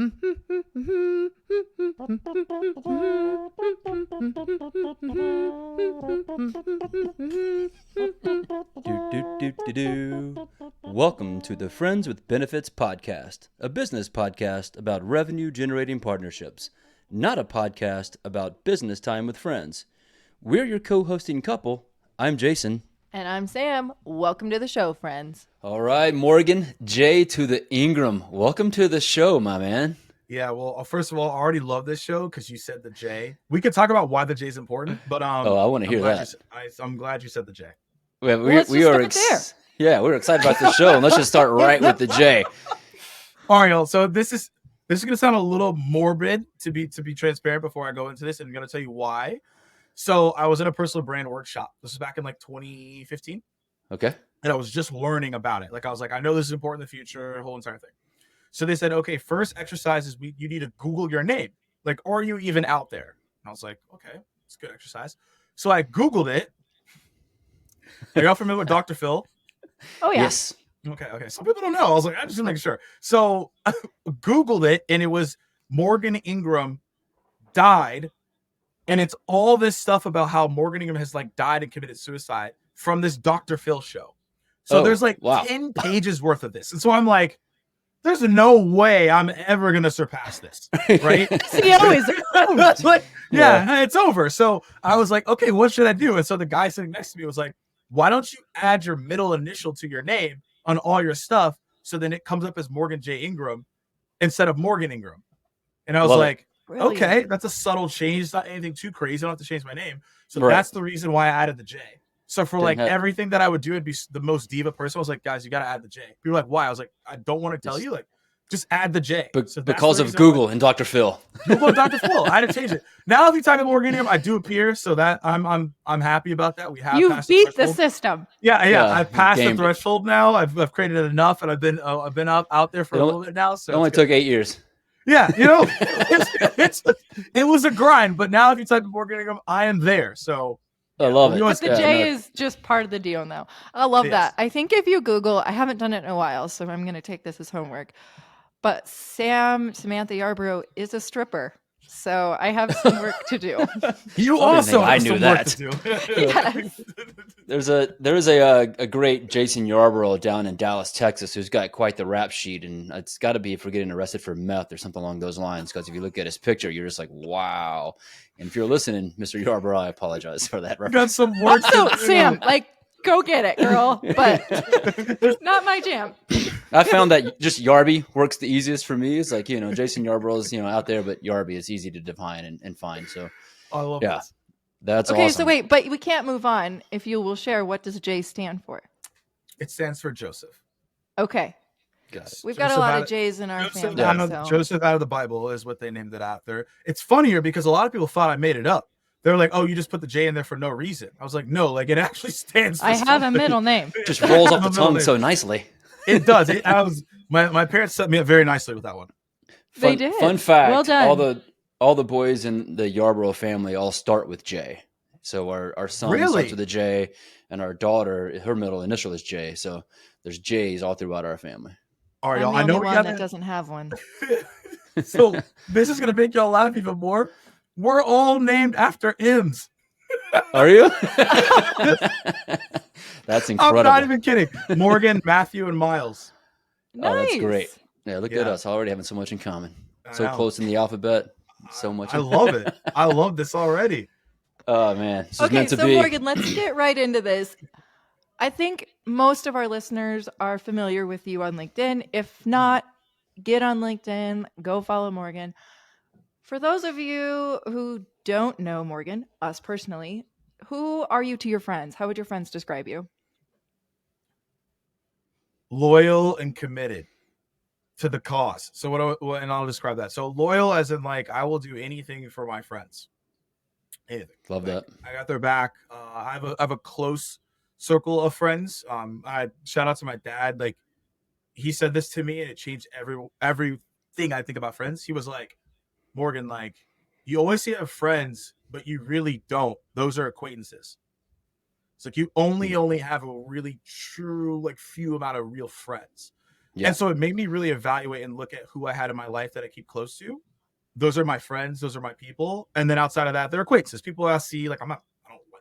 Welcome to the Friends with Benefits podcast, a business podcast about revenue-generating partnerships, not a podcast about business time with friends. We're your co-hosting couple. I'm Jason. And I'm Sam. Welcome to the show, friends. All right, Morgan, Jay to the Ingram. Welcome to the show, my man. Yeah, well, first of all, I already love this show because you said the J. We could talk about why the J is important, but I want to hear that. I'm glad you said the J. Yeah, we're excited about the show. And let's just start right with the J. All right, y'all. So this is going to sound a little morbid to be transparent before I go into this, and I'm going to tell you why. So I was in a personal brand workshop. This was back in like 2015. Okay. And I was just learning about it. Like I was like, I know this is important in the future, the whole entire thing. So they said, okay, first exercise is you need to Google your name. Like, are you even out there? And I was like, okay, it's a good exercise. So I Googled it. Are y'all familiar with Dr. Phil? Oh, yeah. Yes. Okay. Some people don't know. I was like, I just want to make sure. So I Googled it, and it was Morgan Ingram died. And it's all this stuff about how Morgan Ingram has like died and committed suicide from this Dr. Phil show. So there's like 10 pages worth of this. And so I'm like, there's no way I'm ever going to surpass this. Right? See, always. Like, yeah, it's over. So I was like, okay, what should I do? And so the guy sitting next to me was like, why don't you add your middle initial to your name on all your stuff? So then it comes up as Morgan J. Ingram instead of Morgan Ingram. And I was like, brilliant. Okay, that's a subtle change. It's not anything too crazy. I don't have to change my name. So that's the reason why I added the J. So for like everything that I would do, it'd be the most diva person. I was like, guys, you got to add the J. People were like, why? I was like, I don't want to tell you. Like, just add the J. So because of Google and Dr. Phil. Google and Dr. Phil. I had to change it. Now, if you type in Morgan Ingram, I do appear. So that I'm happy about that. You beat the system. Yeah. I've passed the threshold now. I've created enough, and I've been out there for a little bit now. So it only took 8 years. Yeah, it was a grind, but now if you type in Morgan Ingram, I am there. So I love it. But the J is just part of the deal now. I love that. I think if you Google, I haven't done it in a while, so I'm going to take this as homework. But Samantha Yarborough is a stripper, so I have some work to do. You also have some work to do. Yes. There's a great Jason Yarborough down in Dallas, Texas, who's got quite the rap sheet, and it's got to be for getting arrested for meth or something along those lines. Because if you look at his picture, you're just like, wow. And if you're listening, Mr. Yarborough, I apologize for that reference. Got some work. Also, Sam, go get it, girl. But not my jam. I found that just Yarby works the easiest for me. It's like, Jason Yarborough is, out there, but Yarby is easy to define and find. So I love this. That's okay, awesome. So wait, but we can't move on if you will share what does J stand for? It stands for Joseph. Okay. Got it. We've got a lot of J's in our family. Joseph out of the Bible is what they named it after. It's funnier because a lot of people thought I made it up. They're like, oh, you just put the J in there for no reason. I was like, no, it actually stands for something. I have a middle name. Just rolls off the tongue so nicely. It does. My parents set me up very nicely with that one. They did. Fun fact, well done. all the boys in the Yarborough family all start with J. So our son starts with a J, and our daughter, her middle initial is J. So there's J's all throughout our family. All right, y'all. I know one that doesn't have one. So this is gonna make y'all laugh even more. We're all named after M's. Are you? That's incredible. I'm not even kidding. Morgan, Matthew, and Miles. Nice. Oh, that's great. Yeah, look at us already having so much in common. So close in the alphabet. So much. I love it. I love this already. Oh, man. This okay, meant to so be. Morgan, let's get right into this. I think most of our listeners are familiar with you on LinkedIn. If not, get on LinkedIn. Go follow Morgan. For those of you who don't know Morgan, us personally, who are you to your friends? How would your friends describe you? Loyal and committed to the cause. So and I'll describe that. So loyal as in I will do anything for my friends. Anything. Love that. I got their back. I have a close circle of friends. I shout out to my dad. He said this to me and it changed everything I think about friends. He was like, Morgan, you always say you have friends, but you really don't. Those are acquaintances. It's you only have a really true, few amount of real friends. Yeah. And so it made me really evaluate and look at who I had in my life that I keep close to. Those are my friends. Those are my people. And then outside of that, they're acquaintances. People I see, like, I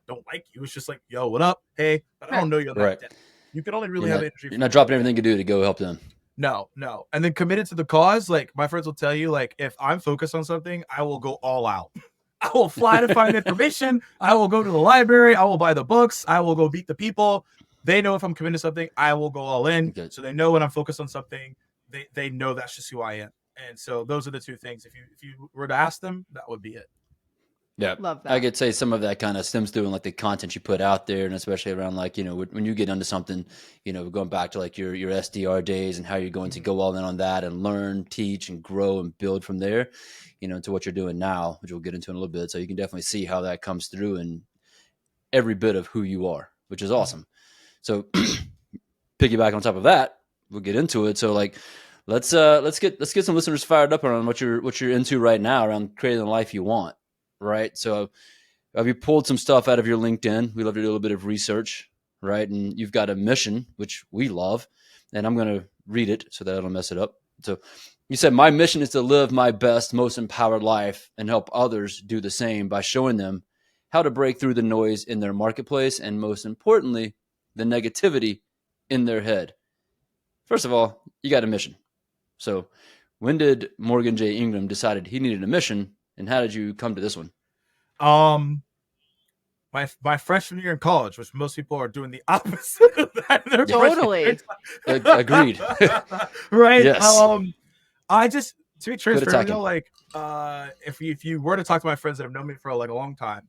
don't like you. It's just like, yo, what up? Hey, but I don't know you on that depth. You can only really have energy. You're not dropping everything you do to go help them. No. And then committed to the cause. Like, my friends will tell you, like, if I'm focused on something, I will go all out. I will fly to find information. I will go to the library. I will buy the books. I will go beat the people. They know if I'm committed to something, I will go all in. Okay. So they know when I'm focused on something, they know that's just who I am. And so those are the two things. If you were to ask them, that would be it. Yeah. Love that. I could say some of that kind of stems through in like the content you put out there, and especially around like, you know, when you get into something, you know, going back to like your SDR days and how you're going to go all in on that and learn, teach, and grow and build from there, you know, to what you're doing now, which we'll get into in a little bit. So you can definitely see how that comes through in every bit of who you are, which is awesome. So piggyback on top of that, we'll get into it. So like, let's get some listeners fired up around what you're into right now around creating the life you want. Right. So have you pulled some stuff out of your LinkedIn? We love to do a little bit of research, right? And you've got a mission, which we love, and I'm going to read it so that I don't mess it up. So you said, my mission is to live my best, most empowered life and help others do the same by showing them how to break through the noise in their marketplace and, most importantly, the negativity in their head. First of all, you got a mission. So when did Morgan J. Ingram decided he needed a mission, and how did you come to this one? My freshman year in college, which most people are doing the opposite of that. Totally. Agreed. Right. Yes. I just, to be transparent, you know, like, if you were to talk to my friends that have known me for like a long time,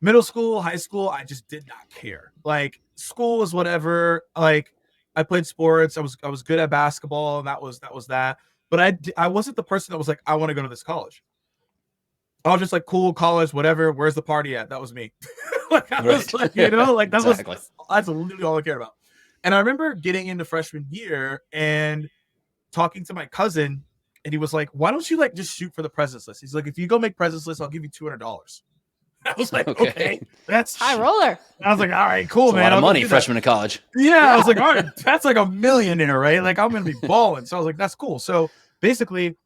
middle school, high school, I just did not care. Like, school was whatever. Like, I played sports. I was good at basketball, and that was that. But I wasn't the person that was like, I want to go to this college. I was just like, cool, college, whatever. Where's the party at? That was me. Like, I was like, you know, like that's literally all I cared about. And I remember getting into freshman year and talking to my cousin, and he was like, why don't you like just shoot for the president's list? He's like, if you go make president's list, I'll give you $200. I was like, okay, that's high roller. I was like, all right, cool, that's man. A lot of money freshman in college. Yeah, I was like, all right, that's like $1 million, right? Like, I'm gonna be balling. So I was like, that's cool. So basically,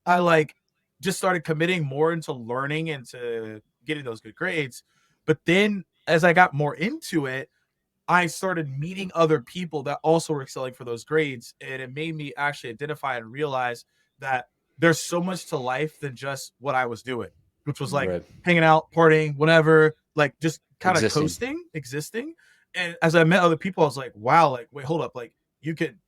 I like just started committing more into learning and to getting those good grades. But then as I got more into it, I started meeting other people that also were excelling for those grades. And it made me actually identify and realize that there's so much to life than just what I was doing, which was like hanging out, partying, whatever, like just kind of existing. And as I met other people, I was like, wow, like, wait, hold up. Like, you could,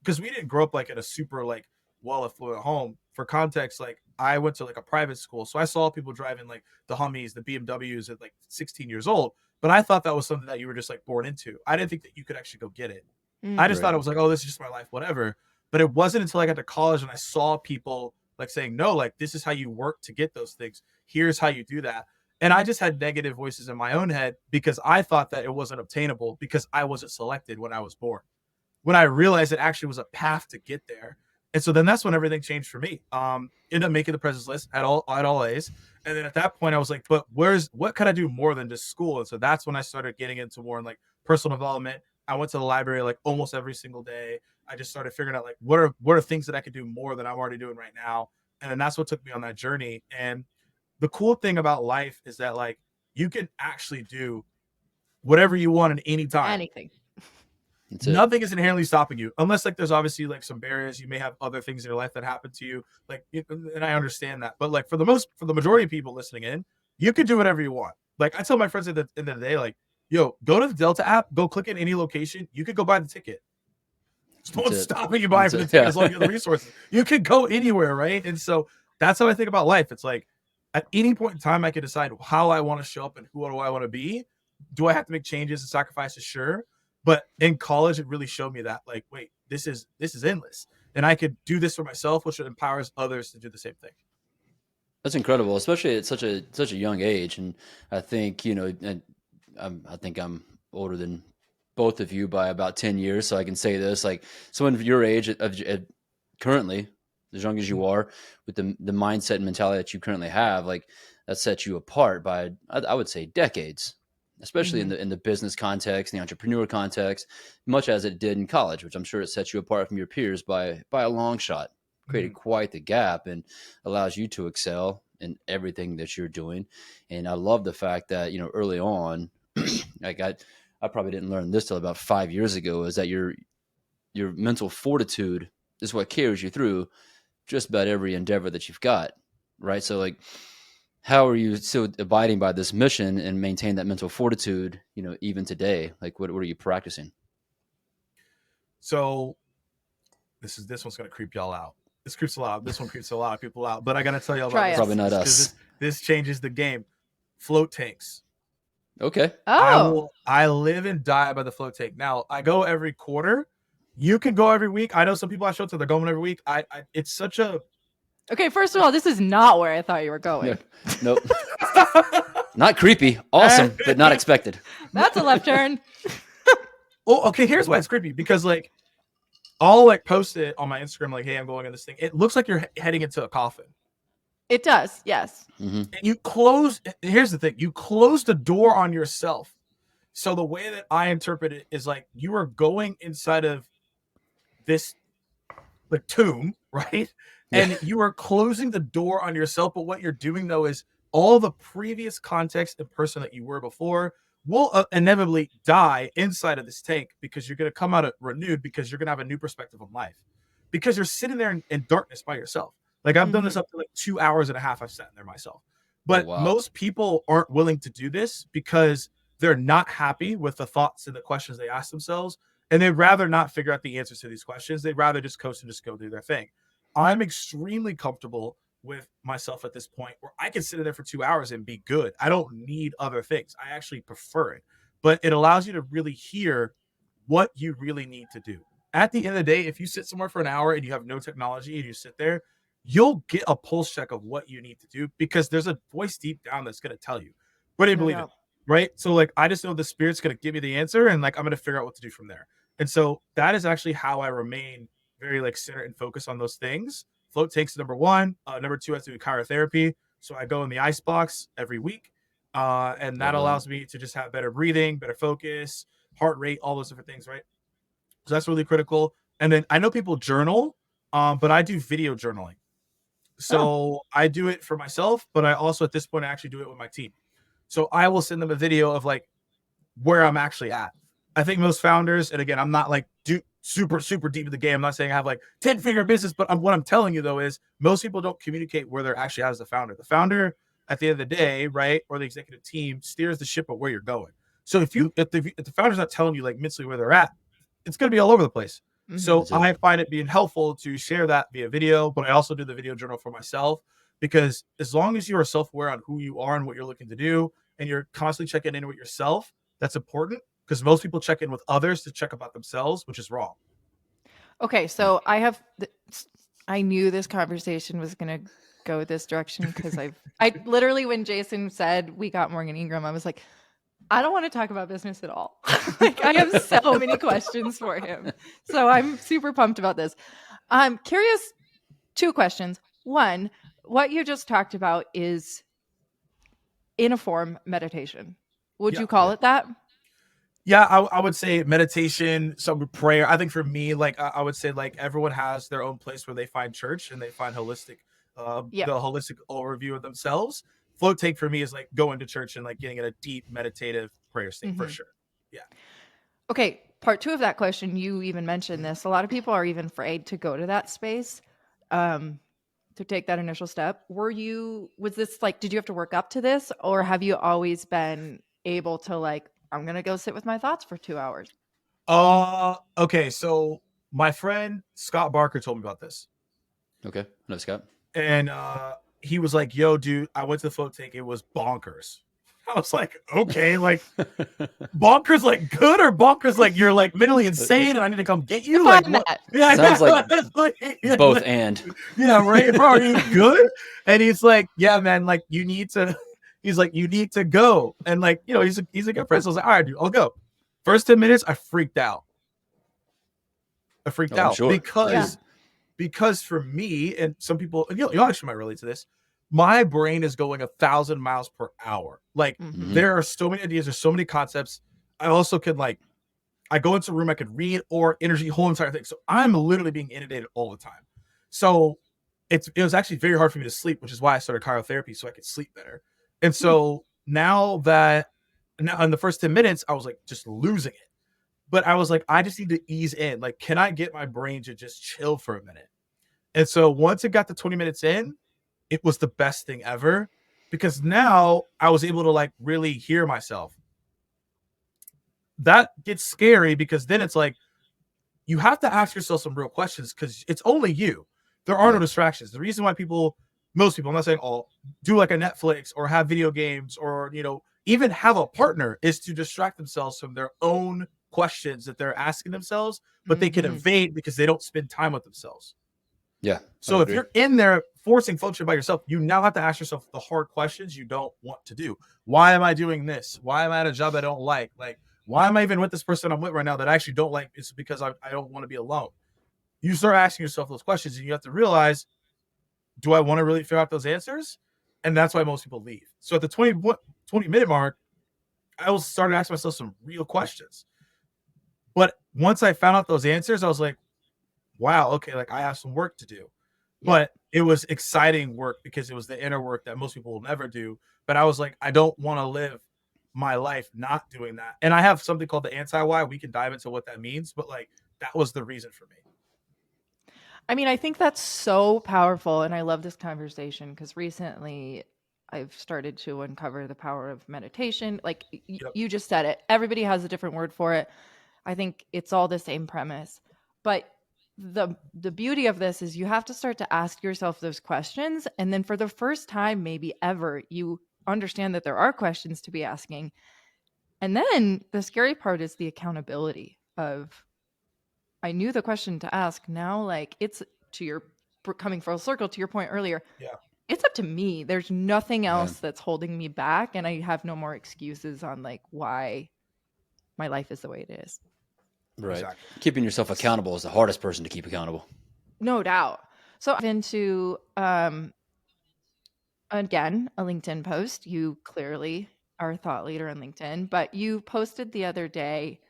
because we didn't grow up like at a super like well-affluent home. For context, like, I went to like a private school, so I saw people driving like the Hummees, the BMWs at like 16 years old. But I thought that was something that you were just like born into. I didn't think that you could actually go get it. I just thought it was like, oh, this is just my life, whatever. But it wasn't until I got to college and I saw people like saying, no, like, this is how you work to get those things. Here's how you do that. And I just had negative voices in my own head because I thought that it wasn't obtainable because I wasn't selected when I was born. When I realized it actually was a path to get there. And so then that's when everything changed for me. Ended up making the president's list at all A's. And then at that point I was like, but what can I do more than just school? And so that's when I started getting into more in like personal development. I went to the library like almost every single day. I just started figuring out like, what are things that I could do more than I'm already doing right now. And then that's what took me on that journey. And the cool thing about life is that like, you can actually do whatever you want at any time. Anything. Nothing is inherently stopping you, unless like there's obviously like some barriers. You may have other things in your life that happen to you, like, and I understand that. But like for the majority of people listening in, you can do whatever you want. Like I tell my friends at the end of the day, like, yo, go to the Delta app, go click in any location. You could go buy the ticket. No one's stopping you buying for the ticket as long as you have the resources. You could go anywhere, right? And so that's how I think about life. It's like at any point in time, I can decide how I want to show up and who do I want to be. Do I have to make changes and sacrifices? Sure. But in college, it really showed me that, like, wait, this is endless. And I could do this for myself, which empowers others to do the same thing. That's incredible, especially at such a young age. And I think, you know, I think I'm older than both of you by about 10 years. So I can say this, like someone of your age currently, as young as you are, with the mindset and mentality that you currently have, like that sets you apart by, I would say, decades. especially in the business context, the entrepreneur context, much as it did in college, which I'm sure it sets you apart from your peers by a long shot. Created quite the gap and allows you to excel in everything that you're doing. And I love the fact that, you know, early on, like I probably didn't learn this till about 5 years ago, is that your mental fortitude is what carries you through just about every endeavor that you've got, right? So like, how are you still abiding by this mission and maintain that mental fortitude, you know, even today? Like, what are you practicing? So this one's going to creep y'all out. This creeps a lot. This one creeps a lot of people out, but I got to tell y'all about this. Probably not us. This changes the game. Float tanks. Okay. Oh. I live and die by the float tank. Now I go every quarter. You can go every week. I know some people I show to, they're going every week. It's such a. Okay, first of all, this is not where I thought you were going. Nope. Not creepy. Awesome, but not expected. That's a left turn. Oh, okay. Here's why it's creepy, because like I'll like post it on my Instagram, like, hey, I'm going on this thing. It looks like you're heading into a coffin. It does, yes. Mm-hmm. And here's the thing, you close the door on yourself. So the way that I interpret it is like you are going inside of this the tomb, right? Yeah. And you are closing the door on yourself. But what you're doing though is all the previous context and person that you were before will inevitably die inside of this tank, because you're going to come out renewed, because you're going to have a new perspective on life, because you're sitting there in darkness by yourself. Like I've done this up to like 2 hours and a half. I've sat in there myself. But most people aren't willing to do this because they're not happy with the thoughts and the questions they ask themselves. And they'd rather not figure out the answers to these questions. They'd rather just coast and just go do their thing. I'm extremely comfortable with myself at this point where I can sit in there for 2 hours and be good. I don't need other things. I actually prefer it. But it allows you to really hear what you really need to do. At the end of the day, if you sit somewhere for an hour and you have no technology and you sit there, you'll get a pulse check of what you need to do, because there's a voice deep down that's going to tell you. But I believe it, right? So like, I just know the Spirit's going to give me the answer, and like, I'm going to figure out what to do from there. And so that is actually how I remain very like centered and focused on those things. Float tanks, number one. Number two, I have to do cryotherapy. So I go in the ice box every week. And that allows me to just have better breathing, better focus, heart rate, all those different things, right? So that's really critical. And then I know people journal, but I do video journaling. So I do it for myself, but I also at this point I actually do it with my team. So I will send them a video of like where I'm actually at. I think most founders, and again, I'm not like super deep in the game. I'm not saying I have like 10-figure business, but what I'm telling you though is most people don't communicate where they're actually at as the founder. The founder at the end of the day, right, or the executive team steers the ship of where you're going. So if the founder's not telling you like mentally where they're at, it's going to be all over the place. Mm-hmm. So I find it being helpful to share that via video, but I also do the video journal for myself, because as long as you are self-aware on who you are and what you're looking to do, and you're constantly checking in with yourself, that's important, because most people check in with others to check about themselves, which is wrong. Okay, so I knew this conversation was going to go this direction, because I literally, when Jason said we got Morgan Ingram, I was like, I don't want to talk about business at all. Like, I have so many questions for him. So I'm super pumped about this. I'm curious, 2 questions. One, what you just talked about is in a form meditation. Would you call it that? Yeah, I would say meditation, some prayer. I think for me, like I would say like everyone has their own place where they find church and they find holistic, the holistic overview of themselves. Float tank for me is like going to church and like getting in a deep meditative prayer state for sure. Yeah. Okay. Part 2 of that question, you even mentioned this. A lot of people are even afraid to go to that space, to take that initial step. Was this like, did you have to work up to this, or have you always been able to like, I'm going to go sit with my thoughts for 2 hours? Okay. So my friend Scott Barker told me about this. Okay. No, Scott. And, he was like, yo, dude, I went to the float tank. It was bonkers. I was like, okay, like bonkers, like good, or bonkers, like you're like mentally insane and I need to come get you? Like, yeah, sounds like both and. Yeah, right. Bro, are you good? And he's like, yeah, man, like you need to, he's like, you need to go. And like, you know, he's a good friend. So I was like, all right, dude, I'll go. First 10 minutes, I freaked out. Sure. Because for me, and some people, you actually might relate to this. my brain is going 1,000 miles per hour. Like there are so many ideas, there's so many concepts. I also could I go into a room, I could read or energy, whole entire thing. So I'm literally being inundated all the time. So it was actually very hard for me to sleep, which is why I started cryotherapy, so I could sleep better. And so now in the first 10 minutes, I was like just losing it. But I was like, I just need to ease in. Like, can I get my brain to just chill for a minute? And so once it got to 20 minutes in, it was the best thing ever, because now I was able to really hear myself. That gets scary because then it's like, you have to ask yourself some real questions because it's only you. There are no distractions. The reason why most people, I'm not saying all, do a Netflix or have video games or, even have a partner is to distract themselves from their own questions that they're asking themselves, but they can evade because they don't spend time with themselves. Yeah. So if you're in there forcing function by yourself, you now have to ask yourself the hard questions you don't want to do. Why am I doing this? Why am I at a job I don't like? Why am I even with this person I'm with right now that I actually don't like? It's because I don't want to be alone. You start asking yourself those questions and you have to realize, do I want to really figure out those answers? And that's why most people leave. So at the 20-minute mark, I started asking myself some real questions. But once I found out those answers, I was like, wow, okay, I have some work to do. But it was exciting work because it was the inner work that most people will never do. But I was like, I don't want to live my life not doing that. And I have something called the anti-why. We can dive into what that means, but that was the reason for me. I mean, I think that's so powerful. And I love this conversation because recently I've started to uncover the power of meditation. You just said it. Everybody has a different word for it. I think it's all the same premise. But the beauty of this is you have to start to ask yourself those questions. And then for the first time, maybe ever, you understand that there are questions to be asking. And then the scary part is the accountability of, I knew the question to ask. Now, it's coming full circle to your point earlier. Yeah. It's up to me. There's nothing else that's holding me back. And I have no more excuses on why my life is the way it is. Right. Exactly. Keeping yourself accountable is the hardest person to keep accountable. No doubt. So I've been to, again, a LinkedIn post. You clearly are a thought leader on LinkedIn, but you posted the other day,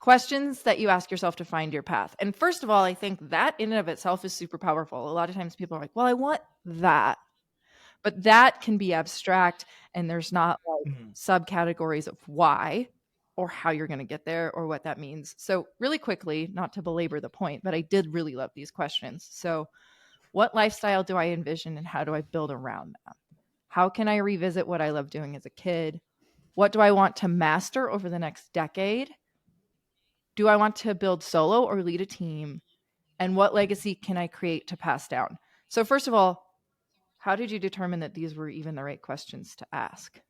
questions that you ask yourself to find your path. And first of all, I think that in and of itself is super powerful. A lot of times people are like, well, I want that. But that can be abstract and there's not subcategories of why or how you're going to get there or what that means. So really quickly, not to belabor the point, but I did really love these questions. So what lifestyle do I envision and how do I build around that? How can I revisit what I loved doing as a kid? What do I want to master over the next decade? Do I want to build solo or lead a team? And what legacy can I create to pass down? So first of all, how did you determine that these were even the right questions to ask?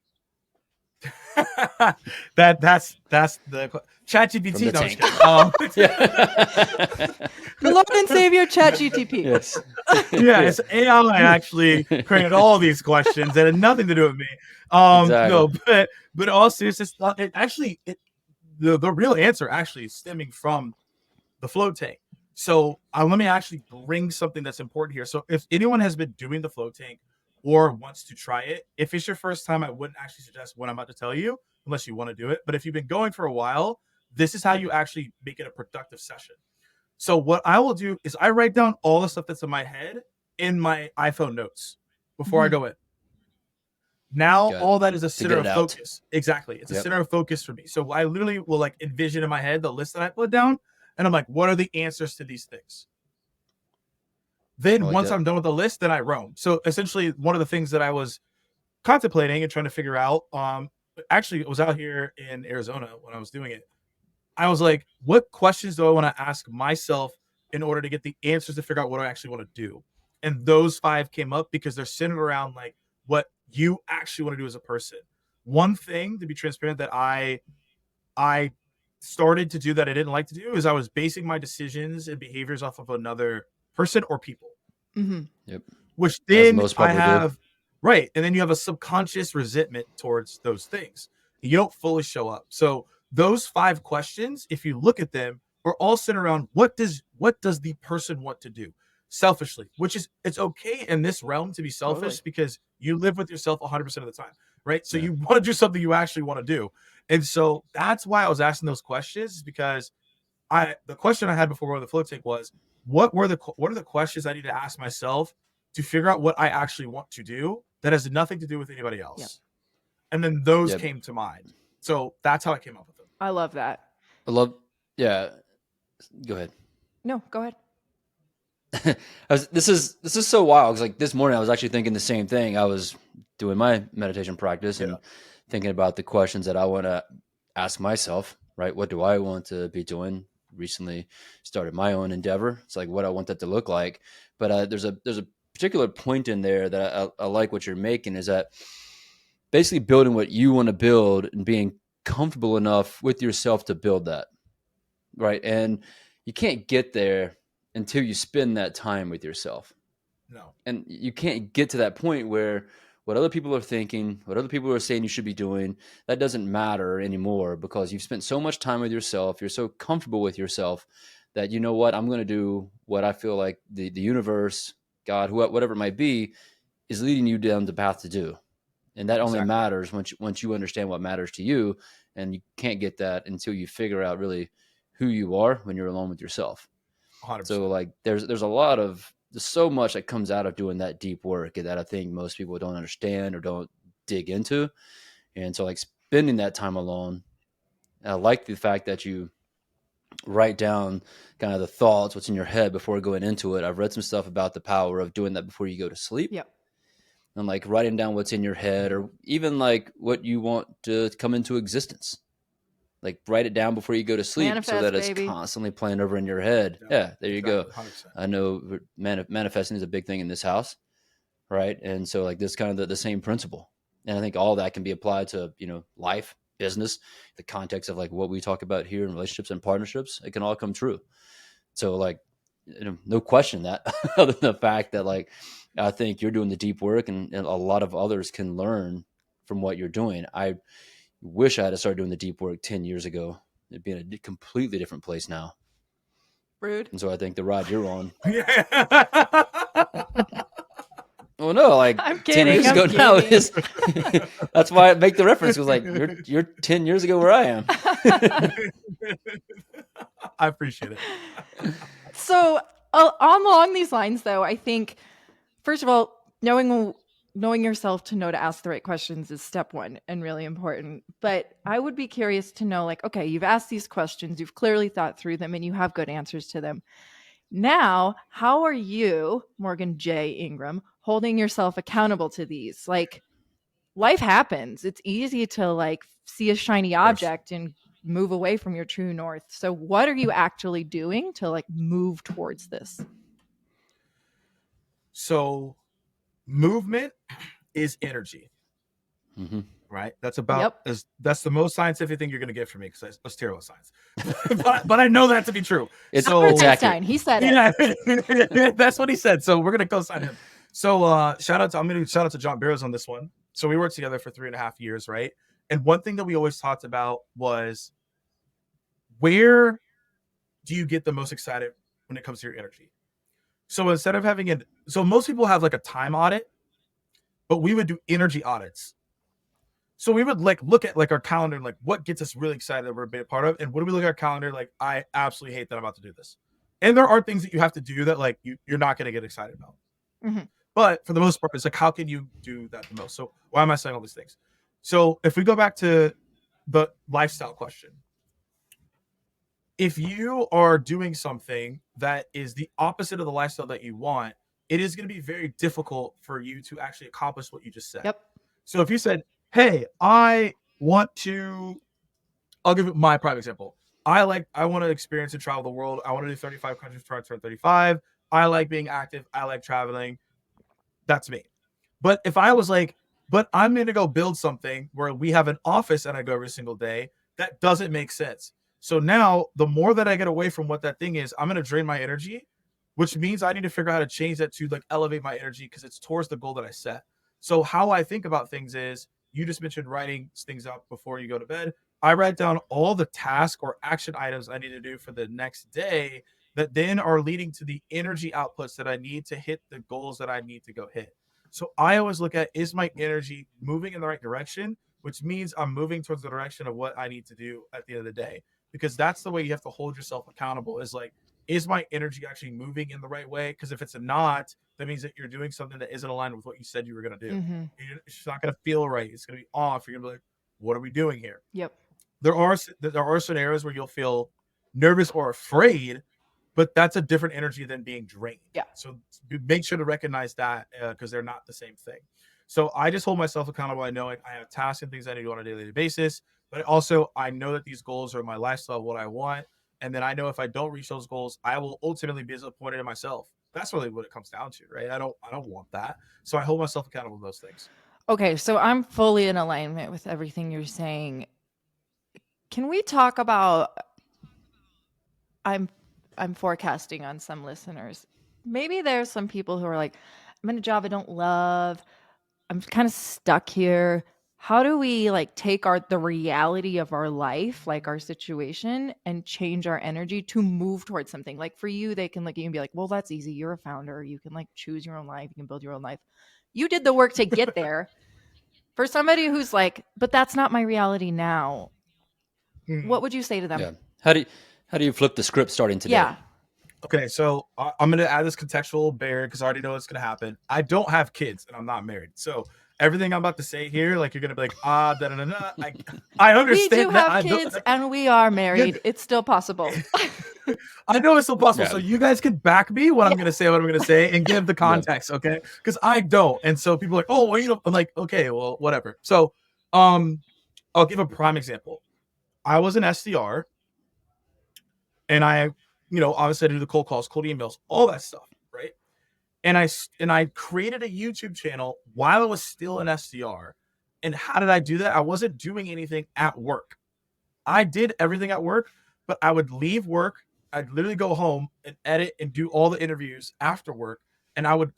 that's the ChatGPT. The Lord and Savior ChatGPT. Yes. Yeah, it's AI actually created all these questions that had nothing to do with me. Exactly. No, but also it's just the real answer actually is stemming from the float tank. So let me actually bring something that's important here. So if anyone has been doing the float tank or wants to try it, if it's your first time, I wouldn't actually suggest what I'm about to tell you unless you want to do it. But if you've been going for a while, this is how you actually make it a productive session. So what I will do is I write down all the stuff that's in my head in my iPhone notes before I go in. Now, all that is a center of focus. Exactly. It's a center of focus for me. So I literally will envision in my head the list that I put down. And I'm like, what are the answers to these things? Then once I'm done with the list, then I roam. So essentially one of the things that I was contemplating and trying to figure out, actually it was out here in Arizona when I was doing it. I was like, what questions do I want to ask myself in order to get the answers to figure out what I actually want to do? And those 5 came up because they're centered around what you actually want to do as a person. One thing, to be transparent, that I started to do that I didn't like to do is I was basing my decisions and behaviors off of another person or people. Yep. Which then I have, right. And then you have a subconscious resentment towards those things. You don't fully show up. So those 5 questions, if you look at them, are all centered around what does the person want to do? selfishly, which is, it's okay in this realm to be selfish Totally. because you live with yourself 100% of the time, right? So you want to do something you actually want to do. And so that's why I was asking those questions, because the question I had before going to the float tank was, what are the questions I need to ask myself to figure out what I actually want to do that has nothing to do with anybody else? Yep. And then those came to mind. So that's how I came up with them. I love that. Yeah. Go ahead. No, go ahead. This is so wild, because like this morning I was actually thinking the same thing. I was doing my meditation practice and thinking about the questions that I want to ask myself, right? What do I want to be doing? Recently started my own endeavor. It's like what I want that to look like. But there's a particular point in there that I like what you're making, is that basically building what you want to build and being comfortable enough with yourself to build that, right? And you can't get there until you spend that time with yourself. No. And you can't get to that point where what other people are thinking, what other people are saying you should be doing, that doesn't matter anymore, because you've spent so much time with yourself. You're so comfortable with yourself that, you know what, I'm going to do what I feel like the universe, God, whatever it might be, is leading you down the path to do. And that only matters once you understand what matters to you. And you can't get that until you figure out really who you are when you're alone with yourself. 100%. So like there's so much that comes out of doing that deep work that I think most people don't understand or don't dig into. And so like spending that time alone, I like the fact that you write down kind of the thoughts, what's in your head before going into it. I've read some stuff about the power of doing that before you go to sleep. Yep. And like writing down what's in your head, or even like what you want to come into existence. Like write it down before you go to sleep, so that it's constantly playing over in your head. Yeah, there you go. 100%. I know manifesting is a big thing in this house, right? And so like this kind of the same principle. And I think all that can be applied to, life, business, the context of like what we talk about here in relationships and partnerships. It can all come true. So like, no question that other than the fact that like, I think you're doing the deep work and a lot of others can learn from what you're doing. I wish I had to start doing the deep work 10 years ago. It'd be in a completely different place now. Rude. And so I think the ride you're on. Well, no, like I'm kidding, 10 years ago now is. That's why I make the reference. It was like you're 10 years ago where I am. I appreciate it. So along these lines, though, I think first of all, knowing yourself to know to ask the right questions is step one and really important. But I would be curious to know, like, okay, you've asked these questions, you've clearly thought through them, and you have good answers to them. Now, how are you, Morgan J. Ingram, holding yourself accountable to these? Like, life happens. It's easy to like see a shiny object and move away from your true north. So what are you actually doing to like move towards this? So movement is energy. Mm-hmm. Right? That's that's the most scientific thing you're going to get from me, because I was terrible at science. but I know that to be true. It's Einstein. He said it. Yeah, that's what he said. So we're going to co-sign him. So I'm going to shout out to JBarrows on this one. So we worked together for 3.5 years, right? And one thing that we always talked about was, where do you get the most excited when it comes to your energy? So instead of having so most people have like a time audit, but we would do energy audits. So we would like look at like our calendar and like what gets us really excited that we're a big part of. And when we look at our calendar, like, I absolutely hate that I'm about to do this. And there are things that you have to do that like you're not going to get excited about. Mm-hmm. But for the most part, it's like, how can you do that the most? So why am I saying all these things? So if we go back to the lifestyle question, if you are doing something that is the opposite of the lifestyle that you want, it is going to be very difficult for you to actually accomplish what you just said. Yep. So if you said, hey, I'll give you my prime example. I want to experience and travel the world. I want to do 35 countries before I turn 35. I like being active. I like traveling. That's me. But if I was like, but I'm going to go build something where we have an office and I go every single day, that doesn't make sense. So now the more that I get away from what that thing is, I'm going to drain my energy, which means I need to figure out how to change that to like elevate my energy, because it's towards the goal that I set. So how I think about things is, you just mentioned writing things up before you go to bed. I write down all the task or action items I need to do for the next day that then are leading to the energy outputs that I need to hit the goals that I need to go hit. So I always look at, is my energy moving in the right direction, which means I'm moving towards the direction of what I need to do at the end of the day, because that's the way you have to hold yourself accountable, is like, is my energy actually moving in the right way? Because if it's not, that means that you're doing something that isn't aligned with what you said you were going to do. Mm-hmm. It's just not going to feel right. It's going to be off. You're going to be like, what are we doing here? Yep. There are scenarios where you'll feel nervous or afraid, but that's a different energy than being drained. Yeah. So make sure to recognize that, because they're not the same thing. So I just hold myself accountable. I know I have tasks and things I need to do on a daily basis, but also I know that these goals are my lifestyle, what I want. And then I know if I don't reach those goals, I will ultimately be disappointed in myself. That's really what it comes down to, right? I don't want that. So I hold myself accountable to those things. Okay, so I'm fully in alignment with everything you're saying. Can we talk about, I'm forecasting on some listeners. Maybe there's some people who are like, I'm in a job I don't love. I'm kind of stuck here. How do we like take the reality of our life, like our situation, and change our energy to move towards something? Like for you, they can look at you and be like, well, that's easy. You're a founder. You can like choose your own life. You can build your own life. You did the work to get there. For somebody who's like, but that's not my reality now. What would you say to them? Yeah. How do you flip the script starting today? Yeah. Okay, so I'm going to add this contextual barrier because I already know what's going to happen. I don't have kids and I'm not married. So everything I'm about to say here, like you're going to be like, da da da. I understand. We do have kids and we are married. It's still possible. I know it's still possible. Yeah. So you guys can back me what I'm going to say, and give the context, okay? Because I don't. And so people are like, oh, well, you know, I'm like, okay, well, whatever. So I'll give a prime example. I was an SDR and I, obviously I do the cold calls, cold emails, all that stuff, right? And I created a YouTube channel while I was still an SDR. And how did I do that? I wasn't doing anything at work. I did everything at work, but I would leave work. I'd literally go home and edit and do all the interviews after work. And I would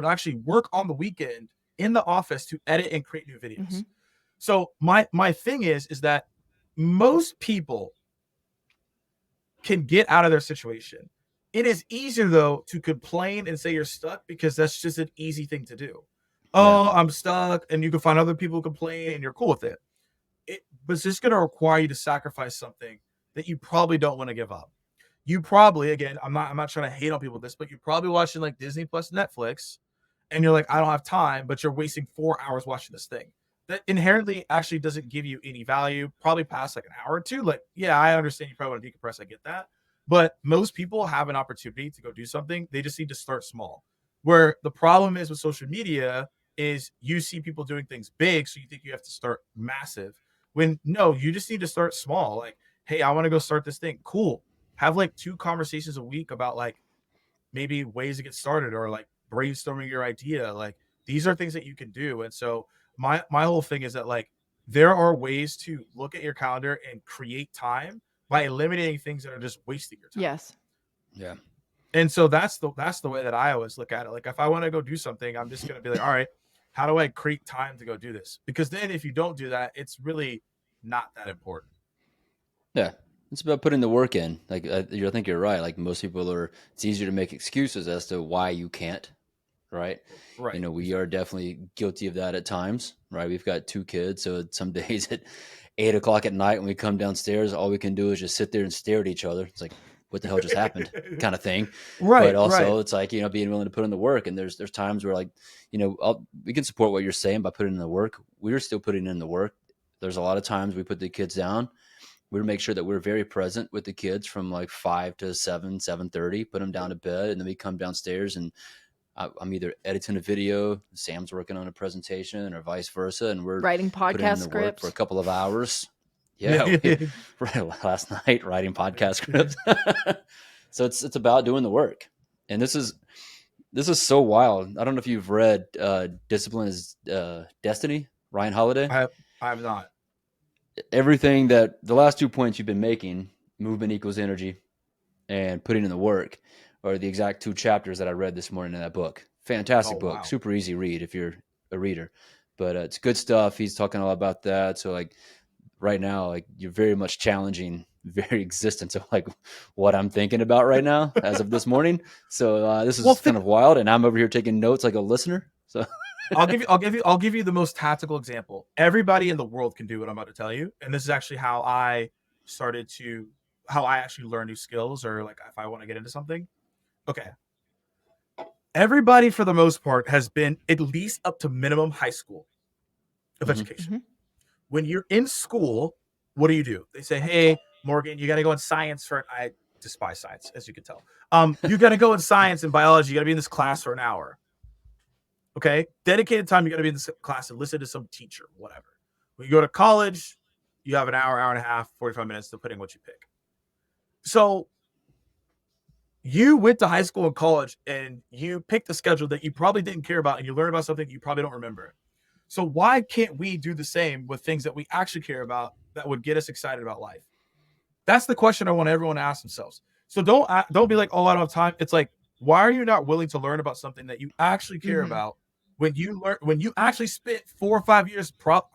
actually work on the weekend in the office to edit and create new videos. Mm-hmm. So my thing is that most people can get out of their situation. It is easier though to complain and say you're stuck because that's just an easy thing to do. Oh, I'm stuck, and you can find other people who complain and you're cool with it. But it's just going to require you to sacrifice something that you probably don't want to give up. You probably, again, I'm not trying to hate on people with this, but you're probably watching like Disney Plus, Netflix, and you're like, I don't have time, but you're wasting 4 hours watching this thing that inherently actually doesn't give you any value, probably past like an hour or two. Like, yeah, I understand you probably want to decompress. I get that. But most people have an opportunity to go do something. They just need to start small. Where the problem is with social media is you see people doing things big, so you think you have to start massive. When no, you just need to start small. Like, hey, I want to go start this thing. Cool. Have like 2 conversations a week about like maybe ways to get started or like brainstorming your idea. Like these are things that you can do. And so my whole thing is that like there are ways to look at your calendar and create time by eliminating things that are just wasting your time. Yes. Yeah. And so that's the way that I always look at it. Like if I want to go do something, I'm just going to be like, all right, how do I create time to go do this? Because then if you don't do that, it's really not that important. Yeah. It's about putting the work in. Like I think you're right. Like most people it's easier to make excuses as to why you can't. Right. Right. We are definitely guilty of that at times. Right. We've got 2 kids. So some days at 8:00 at night when we come downstairs, all we can do is just sit there and stare at each other. It's like, what the hell just happened kind of thing. Right. But also it's like, being willing to put in the work. And there's times where like, we can support what you're saying by putting in the work. We're still putting in the work. There's a lot of times we put the kids down. We make sure that we're very present with the kids from like 5 to 7:30, put them down to bed. And then we come downstairs and I'm either editing a video, Sam's working on a presentation, or vice versa, and we're writing podcast scripts for a couple of hours. Yeah, last night writing podcast scripts. So it's about doing the work, and this is so wild. I don't know if you've read "Discipline is Destiny," Ryan Holiday. I have not. Everything that the last 2 points you've been making, movement equals energy, and putting in the work, are the exact 2 chapters that I read this morning in that book. Fantastic book. Wow. Super easy read if you're a reader, but it's good stuff. He's talking all about that. So like right now, like you're very much challenging very existence of like what I'm thinking about right now as of this morning. So this is kind of wild, and I'm over here taking notes like a listener. So I'll give you the most tactical example. Everybody in the world can do what I'm about to tell you, and this is actually how I actually learn new skills, or like if I want to get into something. Okay. Everybody for the most part has been at least up to minimum high school of education. When you're in school, what do? They say, hey, Morgan, you got to go in science for I despise science, as you can tell. You got to go in science and biology. You got to be in this class for an hour. Okay. Dedicated time. You got to be in this class and listen to some teacher, whatever. When you go to college, you have an hour, hour and a half, 45 minutes depending what you pick. So you went to high school and college and you picked a schedule that you probably didn't care about, and you learned about something you probably don't remember. So why can't we do the same with things that we actually care about that would get us excited about life? That's the question I want everyone to ask themselves. So don't be like, oh, I don't have time. It's like, why are you not willing to learn about something that you actually care about when you actually spent 4 or 5 years,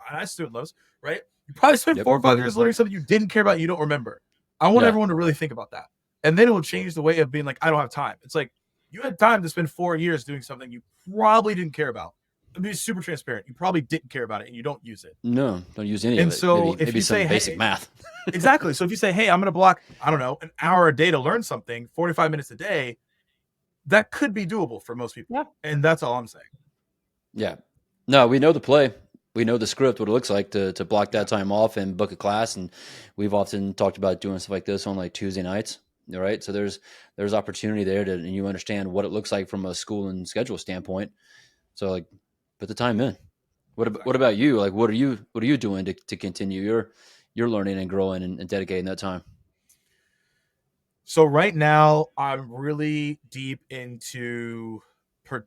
I still those, right? You probably spent 4 or 5 years learning something you didn't care about, you don't remember. I want everyone to really think about that. And then it will change the way of being like, I don't have time. It's like, you had time to spend 4 years doing something you probably didn't care about. I mean, super transparent. You probably didn't care about it and you don't use it. No, don't use any of it. And so maybe some say, basic math. Exactly. So if you say, hey, I'm going to block, I don't know, an hour a day to learn something, 45 minutes a day, that could be doable for most people. Yeah. And that's all I'm saying. Yeah. No, we know the play. We know the script, what it looks like to block that time off and book a class. And we've often talked about doing stuff like this on like Tuesday nights. All right. So there's opportunity there and you understand what it looks like from a school and schedule standpoint. So like put the time in. What about you? Like, what are you doing to continue your learning and growing and dedicating that time? So right now I'm really deep into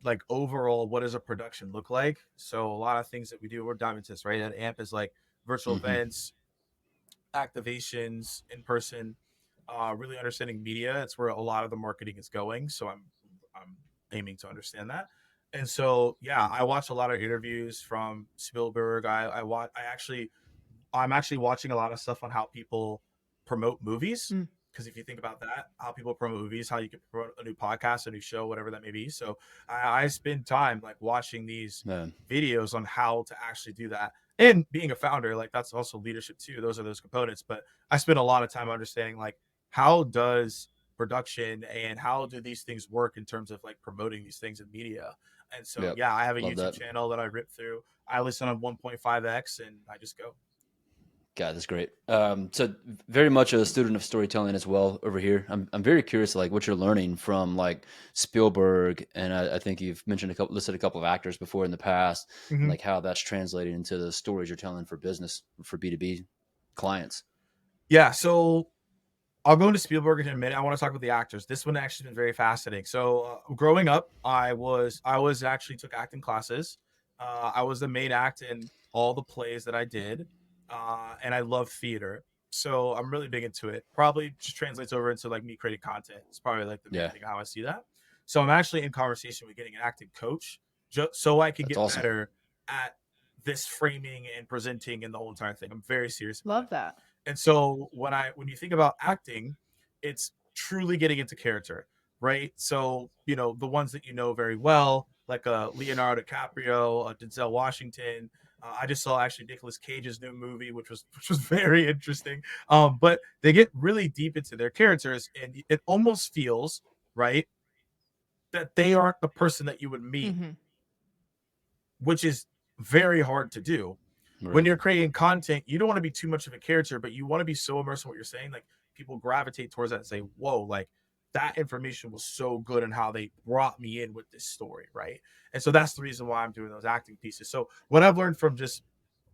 like overall, what does a production look like? So a lot of things that we do, we're diamondists, right? At AMP is like virtual events, activations, in person, really understanding media. It's where a lot of the marketing is going. So I'm aiming to understand that. And so, yeah, I watch a lot of interviews from Spielberg. I'm actually watching a lot of stuff on how people promote movies. Because if you think about that, how people promote movies, how you can promote a new podcast, a new show, whatever that may be. So I spend time like watching these videos on how to actually do that. And being a founder, like that's also leadership too. Those are those components. But I spend a lot of time understanding like how does production and how do these things work in terms of like promoting these things in media. And so, yeah, I have a YouTube channel that I rip through. I listen on 1.5x and I just go. God, that's great. So very much a student of storytelling as well over here. I'm very curious, like what you're learning from like Spielberg, and I think you've listed a couple of actors before in the past, and like how that's translated into the stories you're telling for business, for B2B clients. Yeah, so I'll go into Spielberg in a minute. I want to talk about the actors. This one actually has been very fascinating. So growing up, I actually took acting classes. I was the main act in all the plays that I did. And I love theater. So I'm really big into it. Probably just translates over into like me creating content. It's probably like the main thing how I see that. So I'm actually in conversation with getting an acting coach so I can get better at this framing and presenting and the whole entire thing. I'm very serious. Love that. And so when you think about acting, it's truly getting into character, right? So, the ones that you know very well, like Leonardo DiCaprio, Denzel Washington. I just saw actually Nicolas Cage's new movie, which was very interesting. But they get really deep into their characters, and it almost feels right that they aren't the person that you would meet, which is very hard to do. Right. When you're creating content, you don't want to be too much of a character, but you want to be so immersed in what you're saying, like people gravitate towards that and say, "Whoa, like that information was so good and how they brought me in with this story," right? And so that's the reason why I'm doing those acting pieces. So what I've learned from just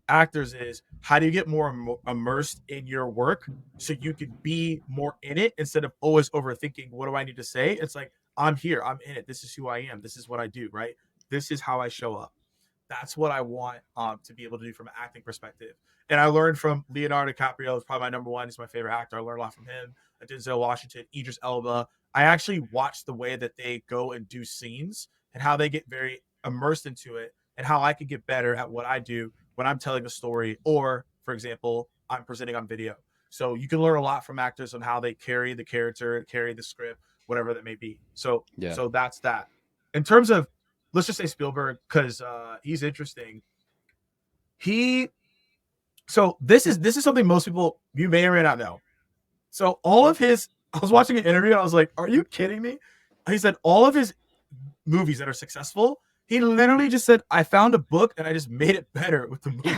actors is how do you get more immersed in your work so you can be more in it instead of always overthinking, what do I need to say? It's like, I'm here, I'm in it. This is who I am. This is what I do, right? This is how I show up. That's what I want to be able to do from an acting perspective. And I learned from Leonardo DiCaprio. It's probably my number one. He's my favorite actor. I learned a lot from him. Denzel Washington, Idris Elba. I actually watch the way that they go and do scenes and how they get very immersed into it and how I can get better at what I do when I'm telling a story or, for example, I'm presenting on video. So you can learn a lot from actors on how they carry the character, carry the script, whatever that may be. So that's that. In terms of, let's just say Spielberg, because he's interesting. So this is something most people, you may or may not know. So all of his, I was watching an interview and I was like, are you kidding me? He said all of his movies that are successful, he literally just said, I found a book and I just made it better with the movie.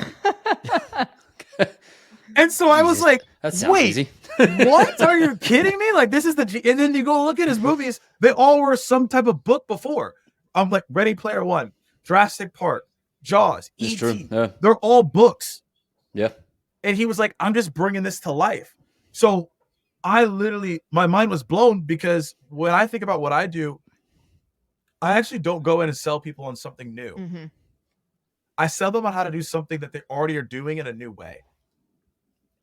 And so I was like, wait, what? Are you kidding me? Like, this is and then you go look at his movies, they all were some type of book before. I'm like, Ready Player One, Jurassic Park, Jaws, E.T. Yeah. They're all books. Yeah. And he was like, I'm just bringing this to life. So I literally, my mind was blown, because when I think about what I do, I actually don't go in and sell people on something new. Mm-hmm. I sell them on how to do something that they already are doing in a new way.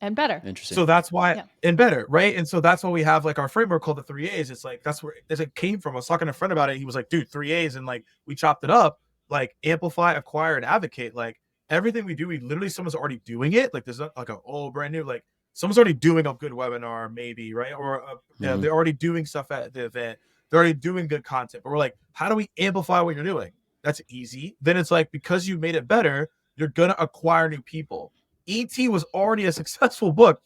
And better. Interesting. So that's why, and better, right? And so that's why we have like our framework called the 3 A's. It's like, that's where it came from. I was talking to a friend about it. He was like, dude, 3 A's. And like, we chopped it up, like amplify, acquire, and advocate. Like everything we do, we literally, someone's already doing it. Like there's not like brand new, like someone's already doing a good webinar maybe, right? Or they're already doing stuff at the event. They're already doing good content, but we're like, how do we amplify what you're doing? That's easy. Then it's like, because you made it better, you're going to acquire new people. E.T. was already a successful book.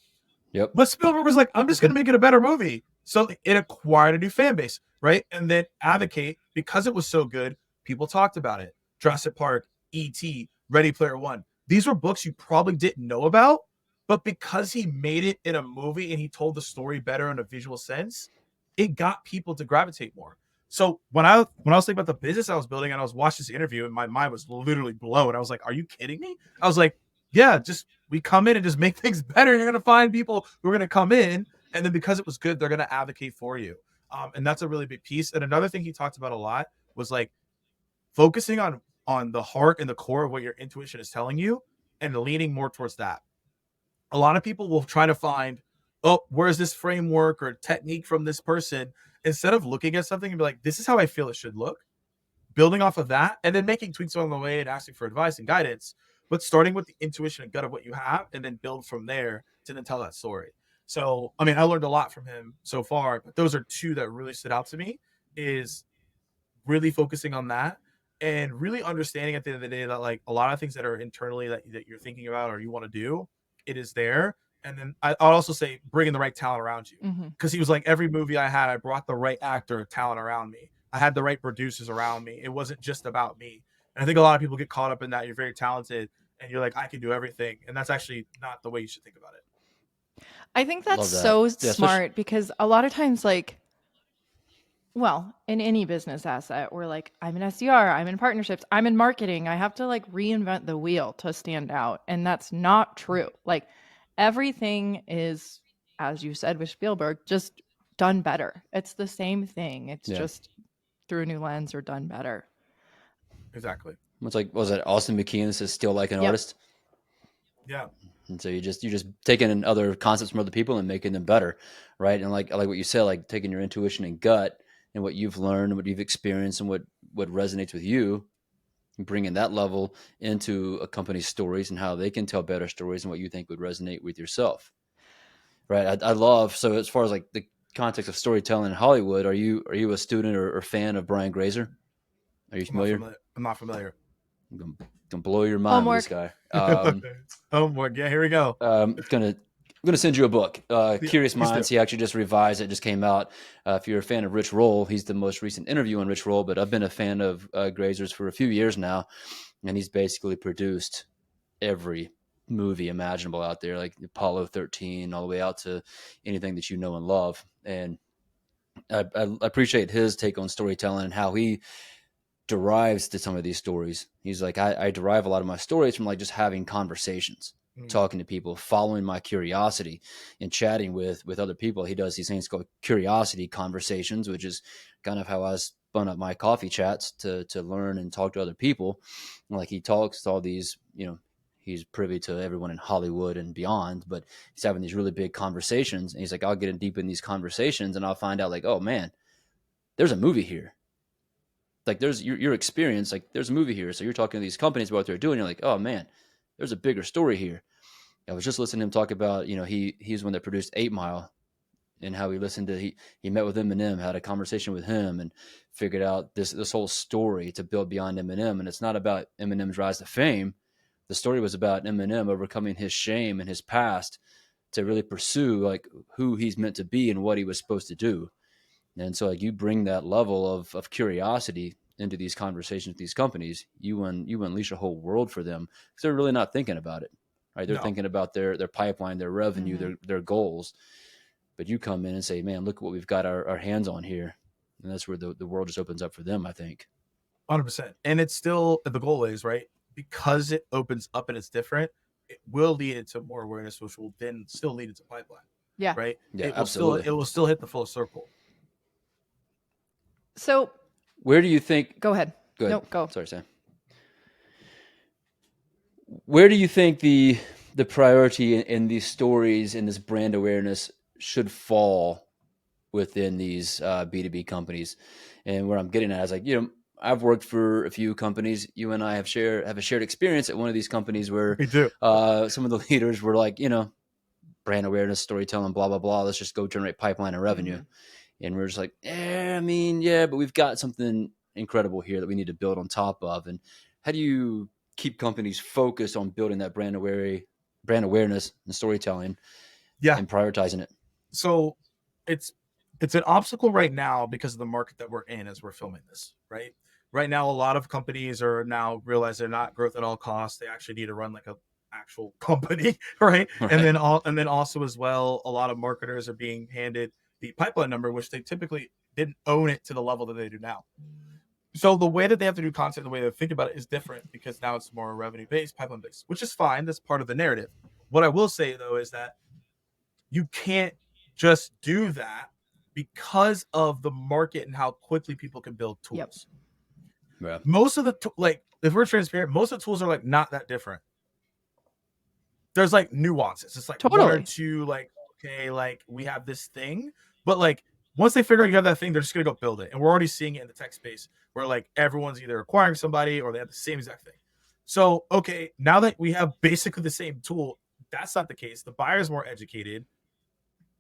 Yep. But Spielberg was like, I'm just going to make it a better movie. So it acquired a new fan base, right? And then advocate, because it was so good, people talked about it. Jurassic Park, E.T., Ready Player One. These were books you probably didn't know about, but because he made it in a movie and he told the story better in a visual sense, it got people to gravitate more. So when I was thinking about the business I was building and I was watching this interview and my mind was literally blown, I was like, are you kidding me? I was like, yeah, just we come in and just make things better. You're going to find people who are going to come in, and then because it was good, they're going to advocate for you. And that's a really big piece. And another thing he talked about a lot was like focusing on the heart and the core of what your intuition is telling you and leaning more towards that. A lot of people will try to find, oh, where's this framework or technique from this person, instead of looking at something and be like, this is how I feel it should look, building off of that, and then making tweaks along the way and asking for advice and guidance, but starting with the intuition and gut of what you have, and then build from there to then tell that story. So, I mean, I learned a lot from him so far, but those are two that really stood out to me, is really focusing on that and really understanding at the end of the day that like a lot of things that are internally that you're thinking about or you want to do, it is there. And then I'll also say bringing the right talent around you. Because he was like, every movie I had, I brought the right actor talent around me. I had the right producers around me. It wasn't just about me. And I think a lot of people get caught up in that. You're very talented and you're like, I can do everything. And that's actually not the way you should think about it. I think that's so smart, because a lot of times, like, well, in any business asset, we're like, I'm an SDR, I'm in partnerships, I'm in marketing. I have to like reinvent the wheel to stand out. And that's not true. Like everything is, as you said with Spielberg, just done better. It's the same thing. It's just through a new lens or done better. Exactly. It's like, was it Austin McKeon says still like an artist? Yeah. And so you're just taking in other concepts from other people and making them better, right? And like what you said, like taking your intuition and gut and what you've learned and what you've experienced and what resonates with you, and bringing that level into a company's stories and how they can tell better stories and what you think would resonate with yourself, right? I love, so as far as like the context of storytelling in Hollywood, are you a student or fan of Brian Grazer? Are you familiar? I'm not familiar. I'm gonna blow your mind with this guy. Homework. Yeah, here we go. I'm gonna send you a book. Curious Minds. He actually just revised it. Just came out. If you're a fan of Rich Roll, he's the most recent interview on Rich Roll. But I've been a fan of Grazer's for a few years now, and he's basically produced every movie imaginable out there, like Apollo 13, all the way out to anything that you know and love. And I appreciate his take on storytelling and how he derives to some of these stories. He's like, I derive a lot of my stories from like just having conversations, talking to people, following my curiosity and chatting with other people. He does these things called curiosity conversations, which is kind of how I spun up my coffee chats to learn and talk to other people. Like he talks to all these, he's privy to everyone in Hollywood and beyond, but he's having these really big conversations. And he's like, I'll get in deep in these conversations and I'll find out like, oh man, there's a movie here. Like there's your experience, like there's a movie here. So you're talking to these companies about what they're doing. You're like, oh man, there's a bigger story here. I was just listening to him talk about, he's one that produced 8 Mile, and how he listened to, he met with Eminem, had a conversation with him, and figured out this whole story to build beyond Eminem. And it's not about Eminem's rise to fame. The story was about Eminem overcoming his shame and his past to really pursue like who he's meant to be and what he was supposed to do. And so like you bring that level of curiosity into these conversations with these companies, you unleash a whole world for them, because they're really not thinking about it, right? They're thinking about their pipeline, their revenue, their goals. But you come in and say, man, look what we've got our hands on here. And that's where the world just opens up for them, I think. 100%. And it's still, the goal is, right, because it opens up and it's different, it will lead into more awareness, which will then still lead into pipeline. Yeah. Right. Yeah, it will still hit the full circle. So where do you think, go ahead. No, go. Sorry, Sam. Where do you think the priority in these stories and this brand awareness should fall within these B2B companies? And where I'm getting at is like, I've worked for a few companies. You and I have a shared experience at one of these companies where We do. Some of the leaders were like, brand awareness, storytelling, blah, blah, blah. Let's just go generate pipeline and revenue. And we're just like, but we've got something incredible here that we need to build on top of. And how do you keep companies focused on building that brand awareness and storytelling and prioritizing it? So it's an obstacle right now because of the market that we're in as we're filming this, right? Right now, a lot of companies are now realize they're not growth at all costs. They actually need to run like a actual company, right? And then also as well, a lot of marketers are being handed the pipeline number, which they typically didn't own it to the level that they do now. So the way that they have to do content, the way they think about it is different, because now it's more revenue-based, pipeline-based, which is fine. That's part of the narrative. What I will say, though, is that you can't just do that because of the market and how quickly people can build tools. Yep. Yeah. Most of the, if we're transparent, most of the tools are like not that different. There's like nuances. It's like one or two, like, okay, like we have this thing, but like once they figure out you have that thing, they're just gonna go build it. And we're already seeing it in the tech space where like everyone's either acquiring somebody or they have the same exact thing. So, okay, now that we have basically the same tool, that's not the case. The buyer's more educated.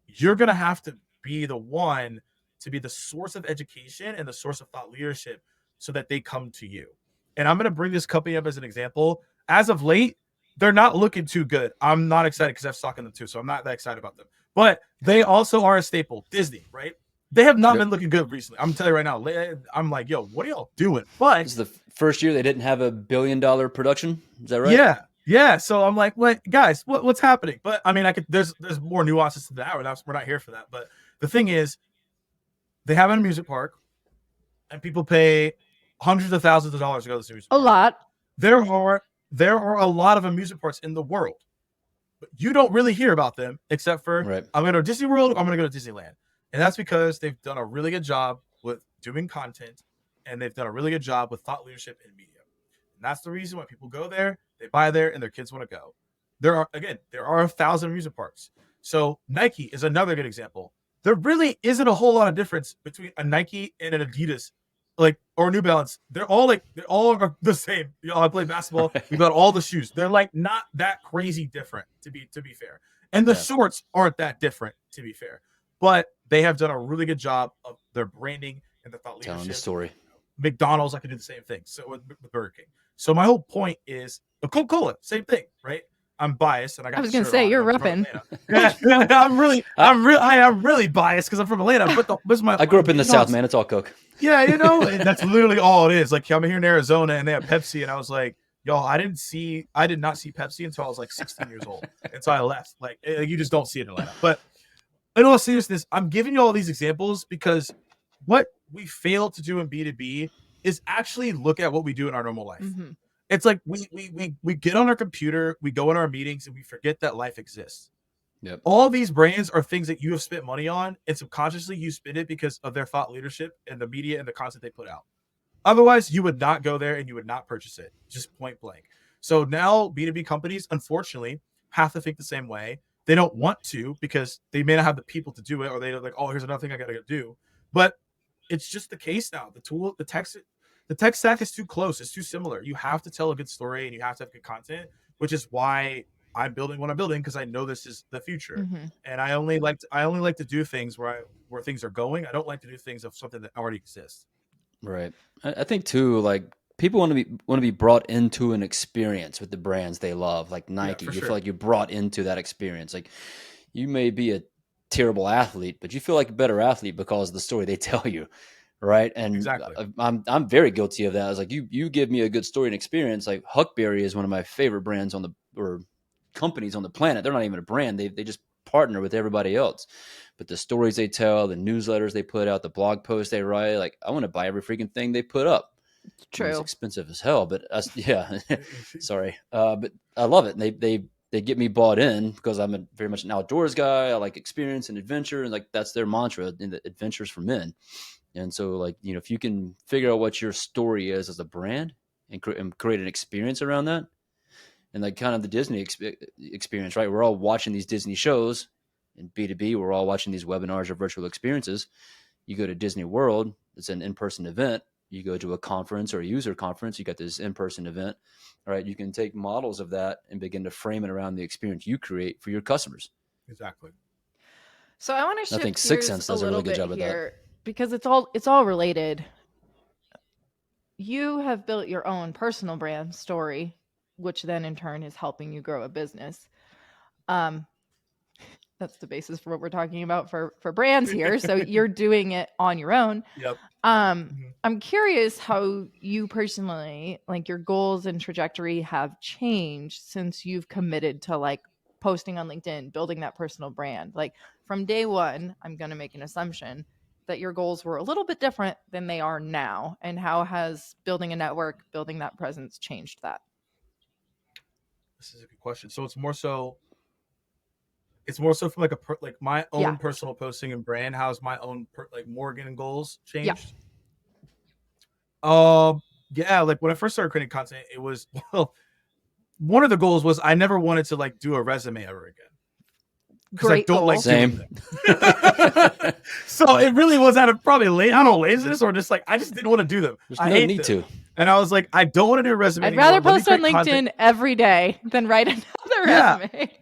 You're gonna have to be the one to be the source of education and the source of thought leadership so that they come to you. And I'm gonna bring this company up as an example. As of late, they're not looking too good. I'm not excited because I have stock in them too, so I'm not that excited about them. But they also are a staple. Disney, right? They have not been looking good recently. I'm telling you right now. I'm like, yo, what are y'all doing? But this is the first year they didn't have $1 billion production. Is that right? Yeah, yeah. So I'm like, what, guys? What's happening? But I mean, there's more nuances to that. We're not here for that. But the thing is, they have an amusement park, and people pay hundreds of thousands of dollars to go to this amusement park. A lot. There are a lot of amusement parks in the world, but you don't really hear about them except for I'm going to Disney World, I'm going to go to Disneyland. And that's because they've done a really good job with doing content, and they've done a really good job with thought leadership in media. And that's the reason why people go there, they buy there, and their kids want to go. There are 1,000 amusement parks. So Nike is another good example. There really isn't a whole lot of difference between a Nike and an Adidas, or New Balance. They're all are the same. I play basketball. We got all the shoes. They're like not that crazy different, to be fair. And the shorts aren't that different, to be fair. But they have done a really good job of their branding and the thought leadership. Telling the story. McDonald's, I can do the same thing. So with Burger King. So my whole point is Coca-Cola, same thing, right? I'm biased, and I was gonna say you're repping. I'm really biased because I'm from Atlanta. But I grew up in the South, man. It's all Coke. Yeah, and that's literally all it is. Like, I'm here in Arizona, and they have Pepsi, and I was like, yo, I did not see Pepsi until I was like 16 years old, and so I left. Like, you just don't see it in Atlanta. But in all seriousness, I'm giving you all these examples because what we fail to do in B2B is actually look at what we do in our normal life. Mm-hmm. It's like we get on our computer, we go in our meetings, and we forget that life exists. Yep. All these brands are things that you have spent money on, and subconsciously you spend it because of their thought leadership and the media and the content they put out. Otherwise, you would not go there and you would not purchase it, just point blank. So now B2B companies, unfortunately, have to think the same way. They don't want to because they may not have the people to do it, or they're like, oh, here's another thing I got to do. But it's just the case now. The tech stack is too close. It's too similar. You have to tell a good story and you have to have good content, which is why I'm building what I'm building because I know this is the future. Mm-hmm. And I only like to do things where things are going. I don't like to do things of something that already exists. Right. I think too, like people want to be brought into an experience with the brands they love, like Nike. You feel like you're brought into that experience. Like you may be a terrible athlete, but you feel like a better athlete because of the story they tell you. Right. And Exactly. I'm very guilty of that. I was like, you give me a good story and experience. Like Huckberry is one of my favorite brands or companies on the planet. They're not even a brand. They just partner with everybody else. But the stories they tell, the newsletters they put out, the blog posts they write, like I want to buy every freaking thing they put up. True. It's expensive as hell, but yeah, sorry. But I love it. And they get me bought in because I'm very much an outdoors guy. I like experience and adventure. And like, that's their mantra, in the adventures for men. And so like, if you can figure out what your story is as a brand and create an experience around that, and like kind of the Disney experience, right? We're all watching these Disney shows in B2B. We're all watching these webinars or virtual experiences. You go to Disney World, it's an in-person event. You go to a conference or a user conference, you got this in-person event. All right. You can take models of that and begin to frame it around the experience you create for your customers. Exactly. So I want to shift I think gears Sixth Sense does a really good job of here that. because it's all related. You have built your own personal brand story, which then in turn is helping you grow a business. That's the basis for what we're talking about for brands here. So you're doing it on your own. Yep. I'm curious how you personally, like your goals and trajectory have changed since you've committed to like posting on LinkedIn, building that personal brand. Like from day one, I'm going to make an assumption that your goals were a little bit different than they are now. And how has building a network, building that presence changed that? This is a good question. So it's more so from like my own personal posting and brand. How's my own like Morgan goals changed? Yeah, like when I first started creating content, it was, well, one of the goals was I never wanted to like do a resume ever again. Because I don't like doing them. So it really was out of probably laziness or just like I just didn't want to do them. I hate need them. And I was like, I don't want to do a resume. I'd rather post on LinkedIn every day than write another resume.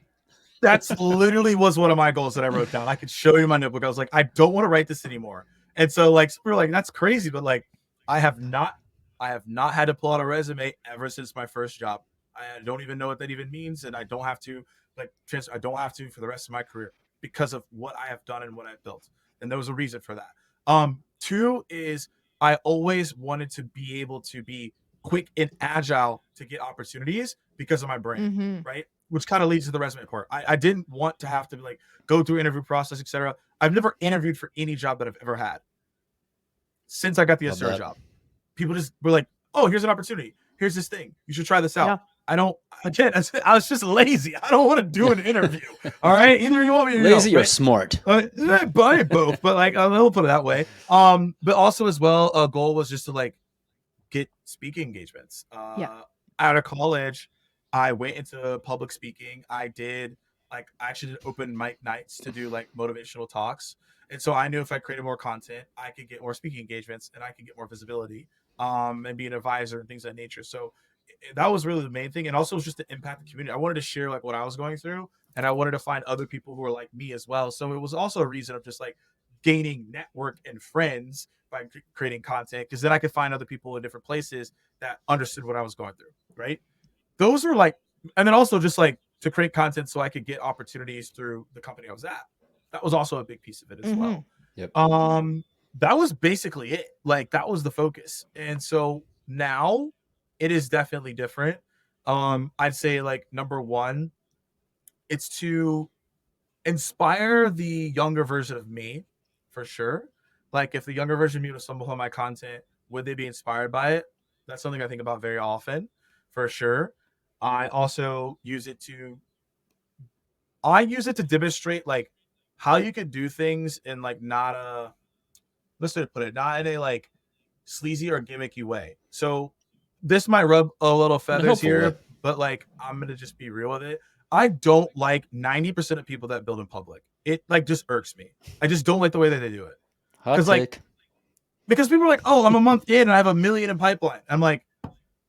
That's literally was one of my goals that I wrote down. I could show you my notebook. I was like, I don't want to write this anymore. And so like we were like, that's crazy, but like I have not had to pull out a resume ever since my first job. I don't even know what that even means, and I don't have to for the rest of my career because of what I have done and what I've built. And there was a reason for that. Two is I always wanted to be able to be quick and agile to get opportunities because of my brain, right? Which kind of leads to the resume part. I didn't want to have to like go through interview process, etc. I've never interviewed for any job that I've ever had since I got the SDR job. People just were like, "Oh, here's an opportunity. Here's this thing. You should try this out." Yeah. I was just lazy. I don't want to do an interview. All right, either you want me to lazy or smart. Both, but like we'll put it that way. But also as well, a goal was just to like get speaking engagements. Out of college, I went into public speaking. I actually did open mic nights to do like motivational talks. And so I knew if I created more content, I could get more speaking engagements and I could get more visibility, and be an advisor and things of that nature. So that was really the main thing. And also it was just to impact the community. I wanted to share like what I was going through, and I wanted to find other people who were like me as well. So it was also a reason of just like gaining network and friends by creating content, because then I could find other people in different places that understood what I was going through. Right. Those are like, and then also just like to create content so I could get opportunities through the company I was at. That was also a big piece of it as well. Yep. That was basically it. Like that was the focus. And so now it is definitely different. I'd say like number one, it's to inspire the younger version of me for sure. Like if the younger version of me was stumble upon my content, would they be inspired by it? That's something I think about very often for sure. I also use it to demonstrate like how you could do things in like not in a like sleazy or gimmicky way. So this might rub a little feathers here, but like I'm gonna just be real with it. I don't like 90% of people that build in public. It like just irks me. I just don't like the way that they do it. Because people are like, oh, I'm a month in and I have 1 million in pipeline. I'm like,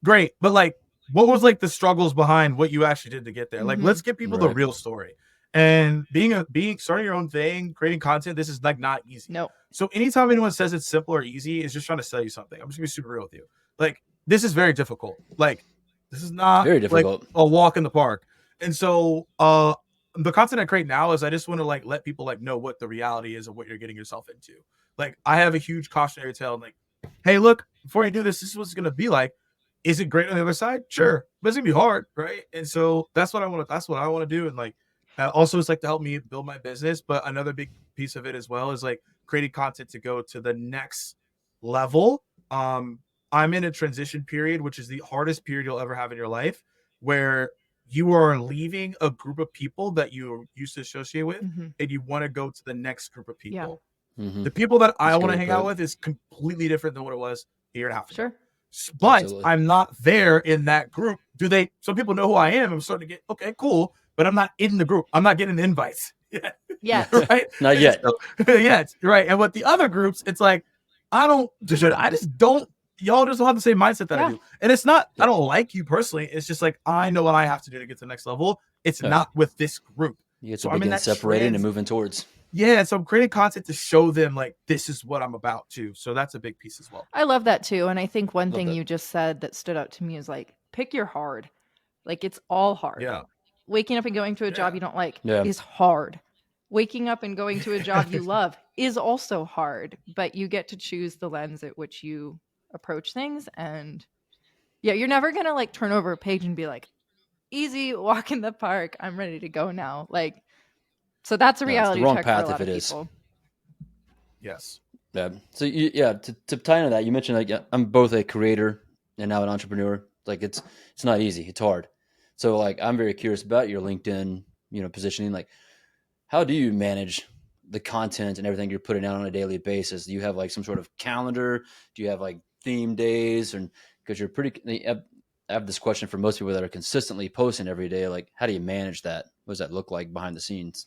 great, but like what was like the struggles behind what you actually did to get there? Like, let's give people the real story. And starting your own thing, creating content, this is like not easy. No. So anytime anyone says it's simple or easy, it's just trying to sell you something. I'm just gonna be super real with you. Like, this is very difficult. Like, this is not very difficult. Like a walk in the park. And so the content I create now is I just want to like let people like know what the reality is of what you're getting yourself into. Like, I have a huge cautionary tale, like, hey, look, before you do this, this is what it's gonna be like. Is it great on the other side? Sure, but it's gonna be hard, right? And so that's what I want to do. And like, also it's like to help me build my business. But another big piece of it as well is like creating content to go to the next level. I'm in a transition period, which is the hardest period you'll ever have in your life, where you are leaving a group of people that you used to associate with, and you want to go to the next group of people. The people that I want to hang out with is completely different than what it was a year and a half ago. But absolutely. I'm not there in that group. Some people know who I am. I'm starting to get, okay, cool. But I'm not in the group. I'm not getting the invites. Yeah. Right? Not yet. So, right. And with the other groups, it's like, I just don't, y'all just don't have the same mindset that I do. And it's not, I don't like you personally. It's just like, I know what I have to do to get to the next level. It's not with this group. You get to begin separating and moving towards. Yeah, so I'm creating content to show them like this is what I'm about too. So that's a big piece as well. I love that too. And I think one thing you just said that stood out to me is like, pick your hard. Like, it's all hard. Yeah. Waking up and going to a job you don't like is hard. Waking up and going to a job you love is also hard, but you get to choose the lens at which you approach things. And you're never going to like turn over a page and be like, easy, walk in the park, I'm ready to go now. Like, so that's a reality check for a lot of people. Yes. Yeah. So to tie into that, you mentioned like I'm both a creator and now an entrepreneur. Like, it's not easy. It's hard. So like, I'm very curious about your LinkedIn, positioning. Like, how do you manage the content and everything you're putting out on a daily basis? Do you have like some sort of calendar? Do you have like theme days? And because I have this question for most people that are consistently posting every day. Like, how do you manage that? What does that look like behind the scenes?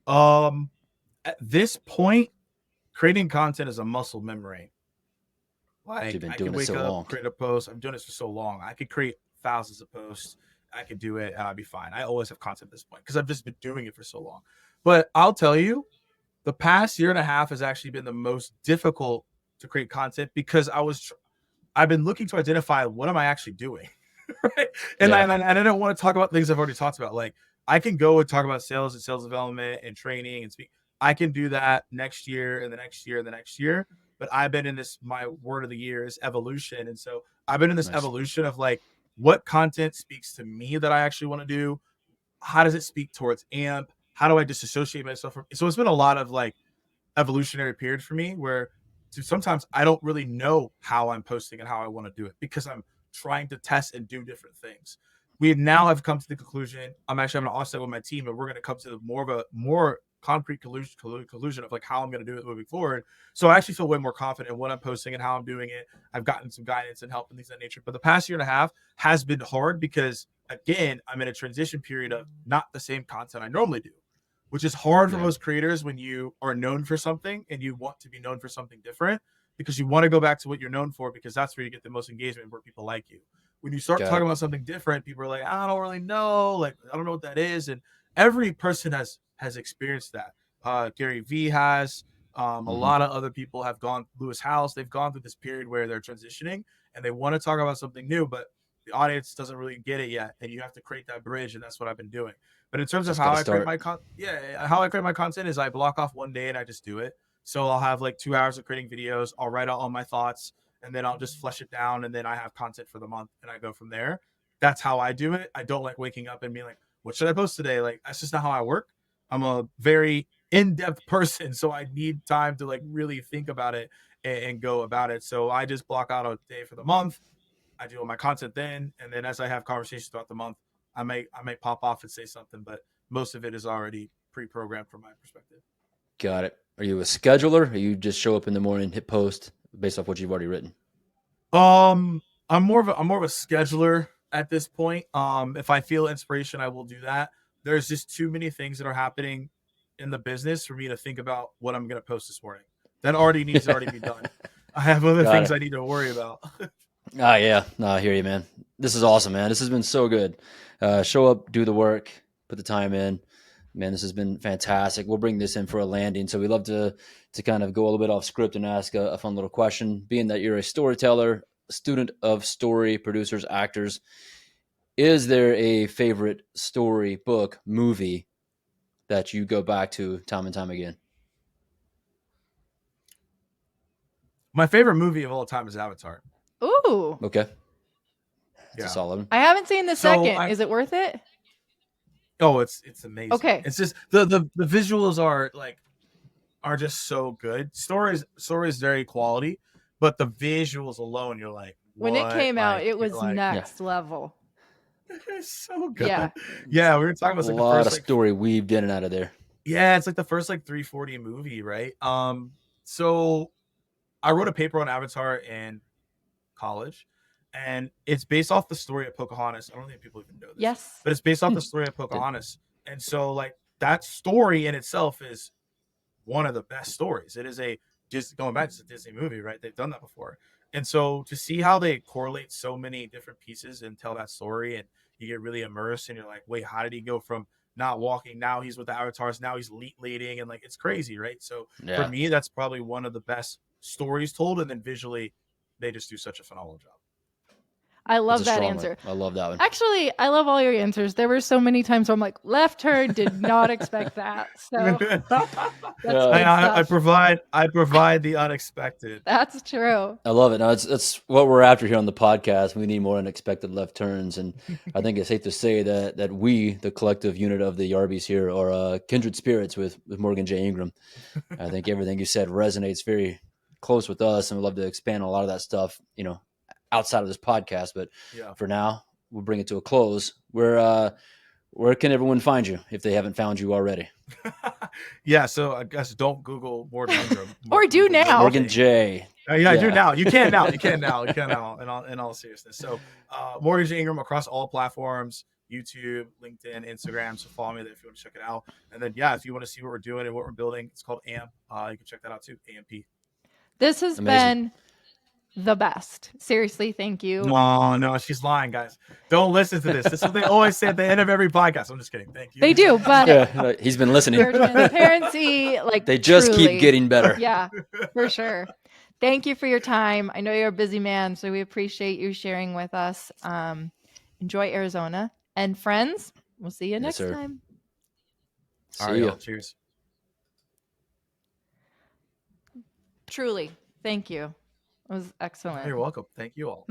At this point, creating content is a muscle memory. Like, you've been I doing can wake it so up, long. create a post. I'm doing this for so long. I could create thousands of posts. I could do it and I'd be fine. I always have content at this point because I've just been doing it for so long. But I'll tell you, the past year and a half has actually been the most difficult to create content because I've been looking to identify what am I actually doing, right? And I don't want to talk about things I've already talked about. Like, I can go and talk about sales and sales development and training and speak. I can do that next year and the next year and the next year. But I've been in this, my word of the year is evolution. And so I've been in this evolution of like, what content speaks to me that I actually want to do? How does it speak towards AMP? How do I disassociate myself from? So it's been a lot of like evolutionary period for me where sometimes I don't really know how I'm posting and how I want to do it because I'm trying to test and do different things. We now have come to the conclusion. I'm actually having an offset with my team, and we're going to come to more concrete conclusion of like how I'm going to do it moving forward. So I actually feel way more confident in what I'm posting and how I'm doing it. I've gotten some guidance and help and things of that nature. But the past year and a half has been hard because, again, I'm in a transition period of not the same content I normally do, which is hard for most creators when you are known for something and you want to be known for something different because you want to go back to what you're known for because that's where you get the most engagement, where people like you. When you start talking about something different, people are like, I don't really know. Like, I don't know what that is. And every person has experienced that. Gary Vee has. A lot of other people have gone. Lewis Howes, they've gone through this period where they're transitioning and they want to talk about something new, but the audience doesn't really get it yet. And you have to create that bridge. And that's what I've been doing. But in terms of how I create my content is I block off one day and I just do it. So I'll have like 2 hours of creating videos. I'll write out all my thoughts and then I'll just flesh it down. And then I have content for the month and I go from there. That's how I do it. I don't like waking up and being like, what should I post today? Like, that's just not how I work. I'm a very in-depth person. So I need time to like really think about it and go about it. So I just block out a day for the month. I do all my content then. And then as I have conversations throughout the month, I might pop off and say something, but most of it is already pre-programmed from my perspective. Got it. Are you a scheduler or you just show up in the morning, hit post based off what you've already written? I'm more of a scheduler at this point. If I feel inspiration, I will do that. There's just too many things that are happening in the business for me to think about what I'm going to post this morning. That already needs to be done. I have other things I need to worry about. Yeah. No, I hear you, man. This is awesome, man. This has been so good. Show up, do the work, put the time in. Man, this has been fantastic. We'll bring this in for a landing. So we love to kind of go a little bit off script and ask a fun little question. Being that you're a storyteller, student of story, producers, actors, is there a favorite story, book, movie that you go back to time and time again? My favorite movie of all time is Avatar. Ooh. Okay. That's Yeah. a solid one. I haven't seen the second. Is it worth it? Oh, it's amazing. Okay. It's just the visuals are just so good. Story is very quality, but the visuals alone, you're like, when it came out, it was like, next level. It's so good. Yeah. Yeah, we were talking about a like lot the first of story weaved in and out of there. Yeah, it's like the first like 340 movie, right? So I wrote a paper on Avatar in college, and it's based off the story of Pocahontas. I don't think people even know this. Yes. But it's based off the story of Pocahontas. And so like that story in itself is one of the best stories. It is just going back to the Disney movie, right? They've done that before. And so to see how they correlate so many different pieces and tell that story, and you get really immersed and you're like, wait, how did he go from not walking, now he's with the avatars, now he's leading, and like it's crazy, right? So for me, that's probably one of the best stories told, and then visually they just do such a phenomenal job. I love that answer. I love that one. Actually, I love all your answers. There were so many times where I'm like, left turn, did not expect that. So I provide the unexpected. That's true. I love it. No, it's what we're after here on the podcast. We need more unexpected left turns, and I think it's safe to say that we, the collective unit of the Yarbies here, are kindred spirits with Morgan J. Ingram. I think everything you said resonates very close with us, and we'd love to expand on a lot of that stuff, outside of this podcast. But for now, we'll bring it to a close. Where can everyone find you if they haven't found you already? So I guess don't Google Morgan Ingram. Or do now. Morgan J. Do now. You can now. In all seriousness. So Morgan J. Ingram across all platforms, YouTube, LinkedIn, Instagram. So follow me there if you want to check it out. And then if you want to see what we're doing and what we're building, it's called AMP. You can check that out too. AMP. This has been the best. Seriously, thank you. No, she's lying, guys. Don't listen to this. This is what they always say at the end of every podcast. I'm just kidding. Thank you. They do, but he's been listening. Your transparency, they just keep getting better. Yeah, for sure. Thank you for your time. I know you're a busy man, so we appreciate you sharing with us. Enjoy Arizona. And friends, we'll see you next time. See you. Cheers. Truly, thank you. It was excellent. You're welcome. Thank you all.